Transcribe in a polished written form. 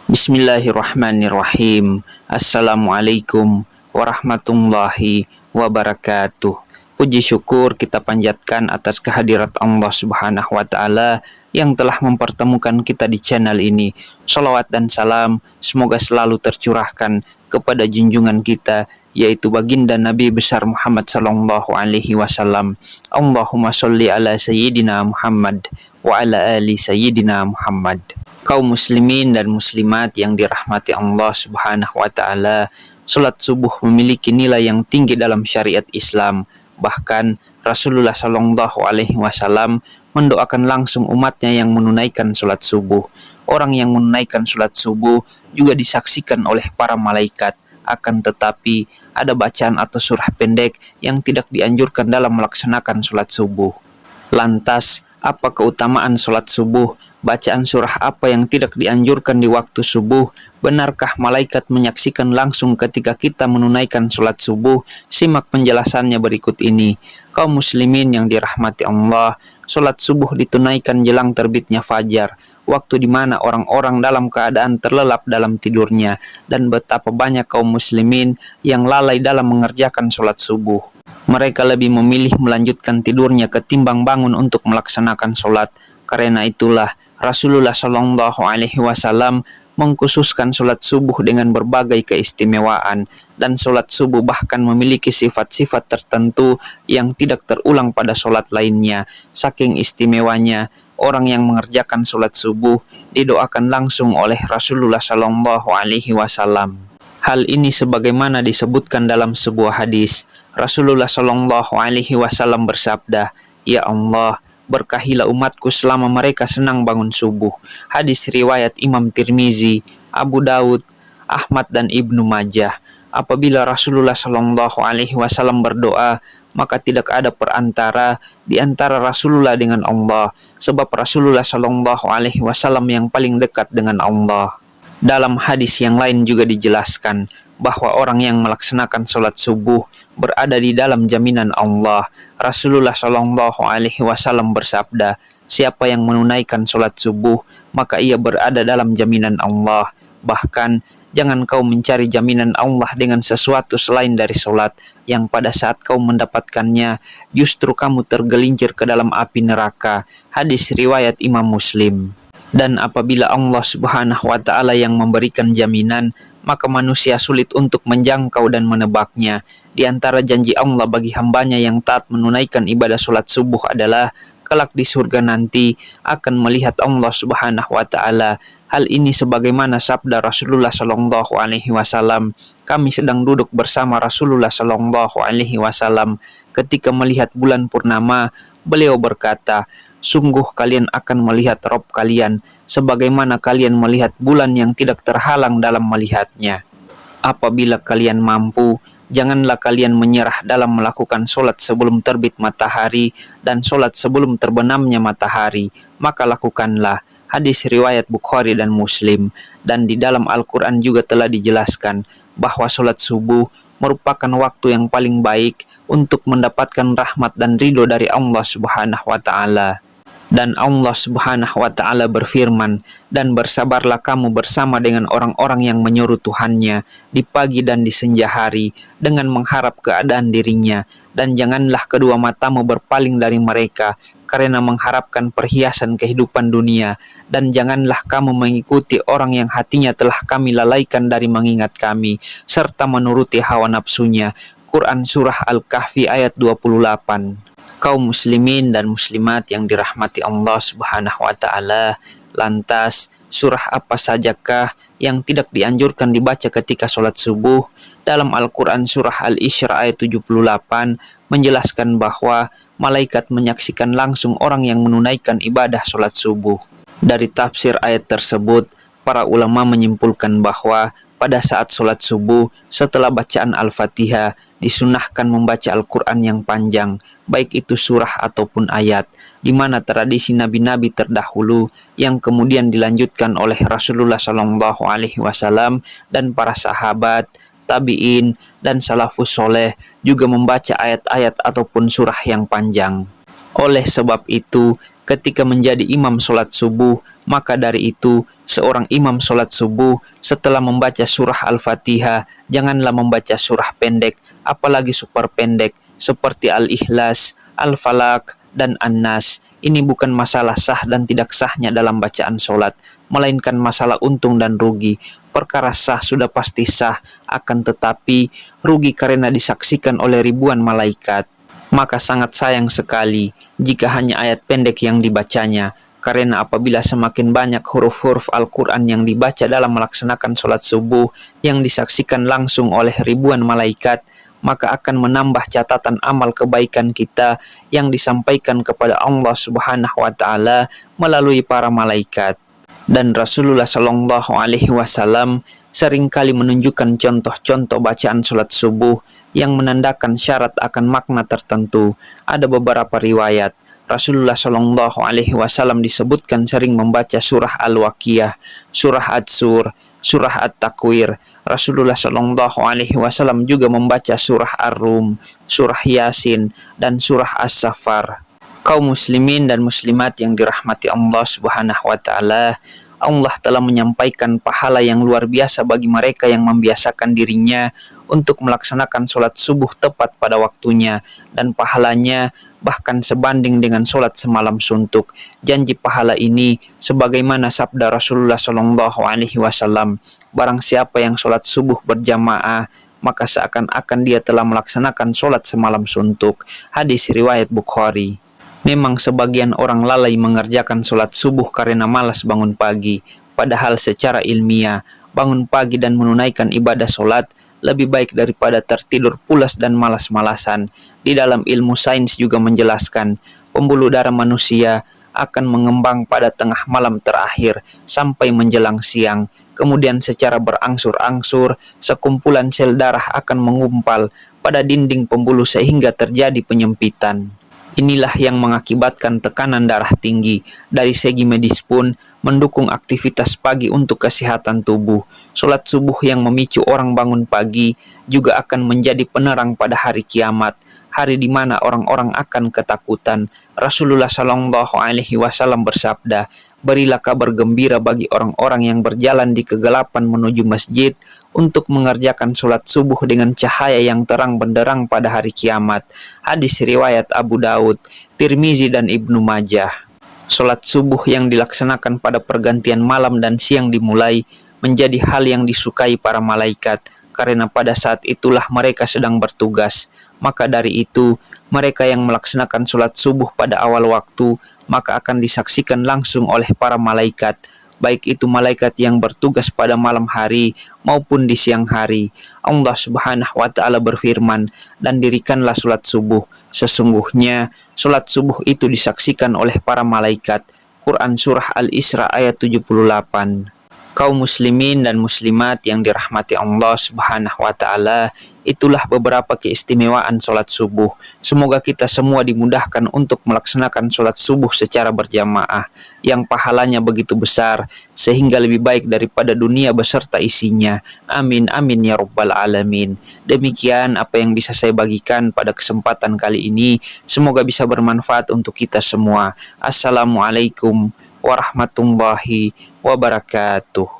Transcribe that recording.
Bismillahirrahmanirrahim. Assalamualaikum warahmatullahi wabarakatuh. Puji syukur kita panjatkan atas kehadirat Allah Subhanahu wa Ta'ala yang telah mempertemukan kita di channel ini. Shalawat dan salam semoga selalu tercurahkan kepada junjungan kita, yaitu baginda Nabi besar Muhammad sallallahu alaihi wasallam. Allahumma sholli ala sayyidina Muhammad wa ala ali sayyidina Muhammad. Kaum muslimin dan muslimat yang dirahmati Allah Subhanahu wa Ta'ala, salat subuh memiliki nilai yang tinggi dalam syariat Islam. Bahkan Rasulullah Shallallahu alaihi wasallam mendoakan langsung umatnya yang menunaikan salat subuh. Orang yang menunaikan salat subuh juga disaksikan oleh para malaikat. Akan tetapi ada bacaan atau surah pendek yang tidak dianjurkan dalam melaksanakan salat subuh. Lantas, apa keutamaan salat subuh? Bacaan surah apa yang tidak dianjurkan di waktu subuh? Benarkah malaikat menyaksikan langsung ketika kita menunaikan sholat subuh? Simak penjelasannya berikut ini. Kaum muslimin yang dirahmati Allah, sholat subuh ditunaikan jelang terbitnya fajar, waktu di mana orang-orang dalam keadaan terlelap dalam tidurnya, dan betapa banyak kaum muslimin yang lalai dalam mengerjakan sholat subuh. Mereka lebih memilih melanjutkan tidurnya ketimbang bangun untuk melaksanakan sholat. Karena itulah Rasulullah Shallallahu alaihi wasallam mengkhususkan sholat subuh dengan berbagai keistimewaan, dan sholat subuh bahkan memiliki sifat-sifat tertentu yang tidak terulang pada sholat lainnya. Saking istimewanya, orang yang mengerjakan sholat subuh didoakan langsung oleh Rasulullah Shallallahu alaihi wasallam. Hal ini sebagaimana disebutkan dalam sebuah hadis. Rasulullah Shallallahu alaihi wasallam bersabda, "Ya Allah, berkahilah umatku selama mereka senang bangun subuh." Hadis riwayat Imam Tirmizi, Abu Daud, Ahmad dan Ibnu Majah. Apabila Rasulullah Shallallahu alaihi wasallam berdoa, maka tidak ada perantara di antara Rasulullah dengan Allah, sebab Rasulullah Shallallahu alaihi wasallam yang paling dekat dengan Allah. Dalam hadis yang lain juga dijelaskan bahwa orang yang melaksanakan sholat subuh berada di dalam jaminan Allah. Rasulullah Shallallahu alaihi wasallam bersabda, "Siapa yang menunaikan sholat subuh, maka ia berada dalam jaminan Allah." Bahkan, jangan kau mencari jaminan Allah dengan sesuatu selain dari sholat, yang pada saat kau mendapatkannya, justru kamu tergelincir ke dalam api neraka. Hadis riwayat Imam Muslim. Dan apabila Allah Subhanahu wa Ta'ala yang memberikan jaminan, maka manusia sulit untuk menjangkau dan menebaknya. Di antara janji Allah bagi hambanya yang taat menunaikan ibadah sholat subuh adalah kelak di surga nanti akan melihat Allah Subhanahu wa Ta'ala. Hal ini sebagaimana sabda Rasulullah Shallallahu alaihi wasallam, "Kami sedang duduk bersama Rasulullah Shallallahu alaihi wasallam ketika melihat bulan purnama. Beliau berkata, 'Sungguh kalian akan melihat Rabb kalian sebagaimana kalian melihat bulan yang tidak terhalang dalam melihatnya. Apabila kalian mampu, janganlah kalian menyerah dalam melakukan sholat sebelum terbit matahari dan sholat sebelum terbenamnya matahari, maka lakukanlah." Hadis riwayat Bukhari dan Muslim. Dan di dalam Al-Quran juga telah dijelaskan bahwa sholat subuh merupakan waktu yang paling baik untuk mendapatkan rahmat dan ridho dari Allah Subhanahu wa Ta'ala. Dan Allah Subhanahu wa Ta'ala berfirman, "Dan bersabarlah kamu bersama dengan orang-orang yang menyuruh Tuhannya di pagi dan di senja hari dengan mengharap keadaan dirinya, dan janganlah kedua matamu berpaling dari mereka karena mengharapkan perhiasan kehidupan dunia, dan janganlah kamu mengikuti orang yang hatinya telah kami lalaikan dari mengingat kami serta menuruti hawa nafsunya." Quran Surah Al-Kahfi ayat 28. Kaum muslimin dan muslimat yang dirahmati Allah Subhanahu wa Ta'ala, lantas surah apa sajakah yang tidak dianjurkan dibaca ketika sholat subuh? Dalam Al-Quran Surah Al-Isra ayat 78 menjelaskan bahwa malaikat menyaksikan langsung orang yang menunaikan ibadah sholat subuh. Dari tafsir ayat tersebut, para ulama menyimpulkan bahwa pada saat sholat subuh, setelah bacaan Al-Fatihah, disunahkan membaca Al-Quran yang panjang, baik itu surah ataupun ayat, di mana tradisi nabi-nabi terdahulu yang kemudian dilanjutkan oleh Rasulullah Shallallahu alaihi wasallam dan para sahabat, tabi'in, dan salafus soleh juga membaca ayat-ayat ataupun surah yang panjang. Oleh sebab itu, ketika menjadi imam sholat subuh, maka dari itu seorang imam sholat subuh setelah membaca surah Al-Fatihah, janganlah membaca surah pendek, apalagi super pendek, seperti Al-Ikhlas, Al-Falaq, dan An-Nas. Ini bukan masalah sah dan tidak sahnya dalam bacaan sholat, melainkan masalah untung dan rugi. Perkara sah sudah pasti sah, akan tetapi rugi karena disaksikan oleh ribuan malaikat. Maka sangat sayang sekali jika hanya ayat pendek yang dibacanya, karena apabila semakin banyak huruf-huruf Al-Quran yang dibaca dalam melaksanakan sholat subuh yang disaksikan langsung oleh ribuan malaikat, maka akan menambah catatan amal kebaikan kita yang disampaikan kepada Allah Subhanahu wa Ta'ala melalui para malaikat. Dan Rasulullah Shallallahu Alaihi Wasallam seringkali menunjukkan contoh-contoh bacaan sholat subuh yang menandakan syarat akan makna tertentu. Ada beberapa riwayat Rasulullah Shallallahu Alaihi Wasallam disebutkan sering membaca surah Al-Waqiah, surah Ad-Sur, surah At-Takwir. Rasulullah Shallallahu Alaihi Wasallam juga membaca surah Ar-Rum, surah Yasin, dan surah As-Safar. Kaum muslimin dan muslimat yang dirahmati Allah Subhanahu wa Ta'ala, Allah telah menyampaikan pahala yang luar biasa bagi mereka yang membiasakan dirinya untuk melaksanakan sholat subuh tepat pada waktunya, dan pahalanya bahkan sebanding dengan sholat semalam suntuk. Janji pahala ini sebagaimana sabda Rasulullah Shallallahu Alaihi Wasallam, barang siapa yang sholat subuh berjamaah, maka seakan-akan dia telah melaksanakan sholat semalam suntuk. Hadis riwayat Bukhari. Memang sebagian orang lalai mengerjakan sholat subuh karena malas bangun pagi, padahal secara ilmiah, bangun pagi dan menunaikan ibadah sholat lebih baik daripada tertidur pulas dan malas-malasan. Di dalam ilmu sains juga menjelaskan, pembuluh darah manusia akan mengembang pada tengah malam terakhir sampai menjelang siang. Kemudian secara berangsur-angsur, sekumpulan sel darah akan mengumpal pada dinding pembuluh sehingga terjadi penyempitan. Inilah yang mengakibatkan tekanan darah tinggi. Dari segi medis pun, mendukung aktivitas pagi untuk kesehatan tubuh. Sholat subuh yang memicu orang bangun pagi juga akan menjadi penerang pada hari kiamat, hari di mana orang-orang akan ketakutan. Rasulullah Shallallahu Alaihi Wasallam bersabda, berilah kabar gembira bagi orang-orang yang berjalan di kegelapan menuju masjid untuk mengerjakan sholat subuh dengan cahaya yang terang benderang pada hari kiamat. Hadis riwayat Abu Daud, Tirmizi, dan Ibnu Majah. Sholat subuh yang dilaksanakan pada pergantian malam dan siang dimulai menjadi hal yang disukai para malaikat, karena pada saat itulah mereka sedang bertugas. Maka dari itu, mereka yang melaksanakan sholat subuh pada awal waktu, maka akan disaksikan langsung oleh para malaikat, baik itu malaikat yang bertugas pada malam hari maupun di siang hari. Allah Subhanahu wa Ta'ala berfirman, dan dirikanlah sholat subuh. Sesungguhnya sholat subuh itu disaksikan oleh para malaikat. Quran Surah Al-Isra ayat 78. Kaum muslimin dan muslimat yang dirahmati Allah Subhanahu wa Ta'ala, itulah beberapa keistimewaan sholat subuh. Semoga kita semua dimudahkan untuk melaksanakan sholat subuh secara berjamaah, yang pahalanya begitu besar, sehingga lebih baik daripada dunia beserta isinya. Amin, amin ya rabbal alamin. Demikian apa yang bisa saya bagikan pada kesempatan kali ini. Semoga bisa bermanfaat untuk kita semua. Assalamualaikum warahmatullahi wabarakatuh.